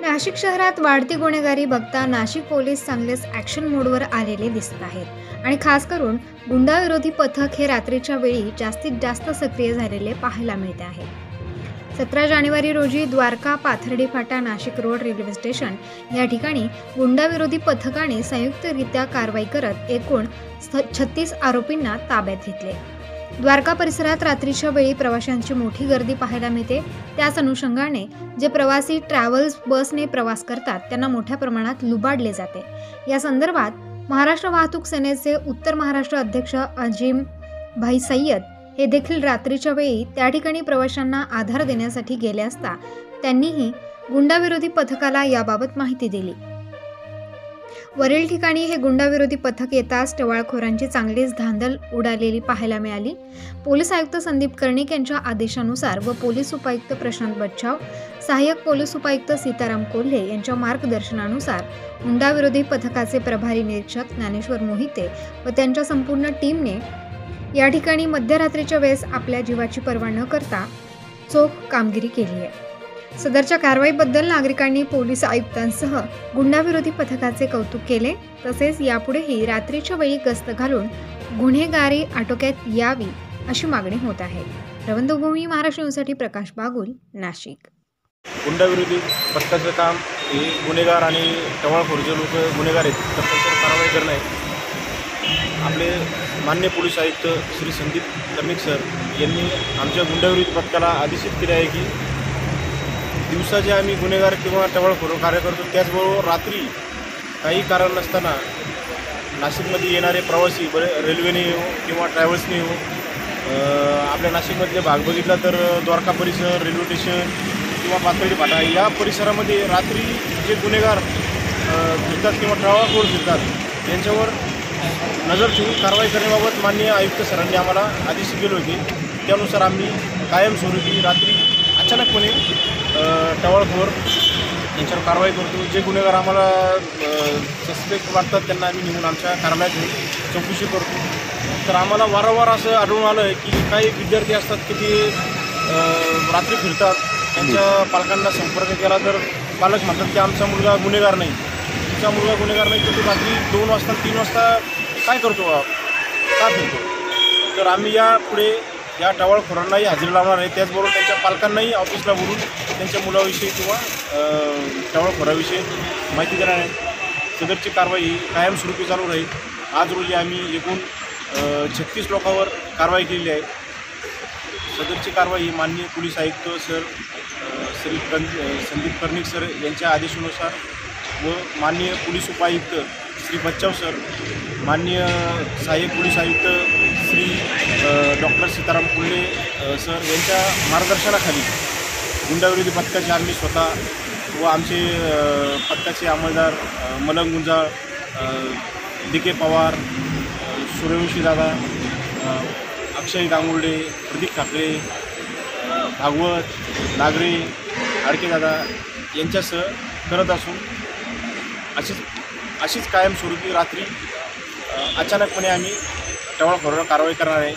नाशिक शहरात वाढती गुन्हेगारी बघता नाशिक पोलीस चांगलेच ॲक्शन मोडवर आलेले दिसत आहेत आणि खास करून गुंडाविरोधी पथक हे रात्रीच्या वेळी जास्तीत जास्त सक्रिय झालेले पाहायला मिळते आहे। 17 जानेवारी रोजी Dwarka Pathardi Phata Nashik road railway station या ठिकाणी गुंडाविरोधी पथकाने संयुक्तरित्या कारवाई करत एकूण 36 आरोपींना ताब्यात घेतले। द्वारका परिसरात रात्रीच्या वेळी प्रवाशांची मोठी गर्दी पाहायला मिळते। त्याच अनुषंगाने जे प्रवासी ट्रॅव्हल्स बसने प्रवास करतात त्यांना मोठ्या प्रमाणात लुबाडले जाते। या संदर्भात महाराष्ट्र वाहतूक सेनेचे उत्तर महाराष्ट्र अध्यक्ष अजीम भाई सय्यद हे देखील रात्रीच्या वेळी त्या ठिकाणी प्रवाशांना आधार देण्यासाठी गेले असता त्यांनीही गुंडाविरोधी पथकाला याबाबत माहिती दिली। वरील ठिकाणी हे गुंडाविरोधी पथक येताच टवाळखोरांची चांगलीच धांदल उडालेली पाहायला मिळाली। पोलीस आयुक्त संदीप कर्णिक यांच्या आदेशानुसार व पोलीस उपायुक्त प्रशांत बच्छाव, सहाय्यक पोलीस उपायुक्त सीताराम कोल्हे यांच्या मार्गदर्शनानुसार गुंडाविरोधी पथकाचे प्रभारी निरीक्षक ज्ञानेश्वर मोहिते व त्यांच्या संपूर्ण टीमने या ठिकाणी मध्यरात्रीच्या वेळेस आपल्या जीवाची पर्वा न करता चोख कामगिरी केली आहे। सदरच्या कारवाईबद्दल नागरिकांनी पोलीस आयुक्तांसह गुंडाविरोधी पथकाचे कौतुक केले। तसेच यापुढेही रात्रीच्या वेळी गस्त घालून गुन्हेगारी आटोक्यात यावी अशी मागणी होत आहे। रवंथभूमी महाराष्ट्र न्यूजसाठी प्रकाश बागुल, नाशिक। गुंडाविरोधी पथकाचं काम हे गुन्हेगार आणि टवाळखोर जे लोक गुन्हेगार आहेत तर त्यांच्यावर कारवाई करणे आहे। आपले मान्य पोलीस आयुक्त श्री संदीप कर्णिक सर यांनी आमच्या गुंडाविरोधी पथकाला आदेशित केले आहे की दिवसा जे आम्ही गुन्हेगार किंवा टवाळखोर कार्य करतो त्याचबरोबर रात्री काही कारण नसताना नाशिकमध्ये येणारे प्रवासी रेल्वेने येऊ किंवा ट्रॅव्हल्सने येऊ, आपल्या नाशिकमधले भाग बघितला तर द्वारका परिसर, रेल्वे स्टेशन किंवा पाथर्डी फाटा या परिसरामध्ये रात्री जे गुन्हेगार फिरतात किंवा टवाळखोर फिरतात यांच्यावर नजर ठेवून कारवाई करण्याबाबत माननीय आयुक्त सरांनी आम्हाला आदेश केले होते। त्यानुसार आम्ही कायमस्वरूपी रात्री अचानकपणे टवाळखोर यांच्यावर कारवाई करतो। जे गुन्हेगार आम्हाला सस्पेक्ट वाटतात त्यांना आम्ही निघून आमच्या कार्यालयात घेऊन चौकशी करतो। तर आम्हाला वारंवार असं आढळून आलं आहे की काही विद्यार्थी असतात की ते रात्री फिरतात, त्यांच्या पालकांना संपर्क केला तर पालक म्हणतात की आमचा मुलगा गुन्हेगार नाही, तुमचा मुलगा गुन्हेगार नाही, तर तो रात्री 2 वाजता 3 वाजता काय करतो, का फिरतो। तर आम्ही यापुढे या टवाळखोरांनाही हजेरी लावणार आहे। त्याचबरोबर त्यांच्या पालकांनाही ऑफिसला बोलून त्यांच्या मुलाविषयी किंवा टवाळखोराविषयी माहिती देणार आहे। सदरची कारवाई कायमस्वरूपी चालू राहील। आज रोजी आम्ही एकूण 36 लोकांवर कारवाई केलेली आहे। सदरची कारवाई माननीय पोलीस आयुक्त सर श्री संदीप कर्णिक सर यांच्या आदेशानुसार व माननीय पोलीस उपायुक्त श्री बच्चाव सर, माननीय सहाय्यक पोलीस आयुक्त श्री डॉक्टर सीताराम कोल्हे सर यांच्या मार्गदर्शनाखाली गुंडाविरोधी पथकाचे आम्ही स्वतः व आमचे पथकाचे अंमलदार मलंग गुंजाळ, DK पवार, सूर्यवंशी दादा, अक्षय गांगुर्डे, प्रदीप ठाकरे, भागवत, नागरे, आडके दादा यांच्यासह करत असून अशीच कायमस्वरूपी रात्री अचानकपणे आम्ही टवाळखोरावर कारवाई करणार आहे।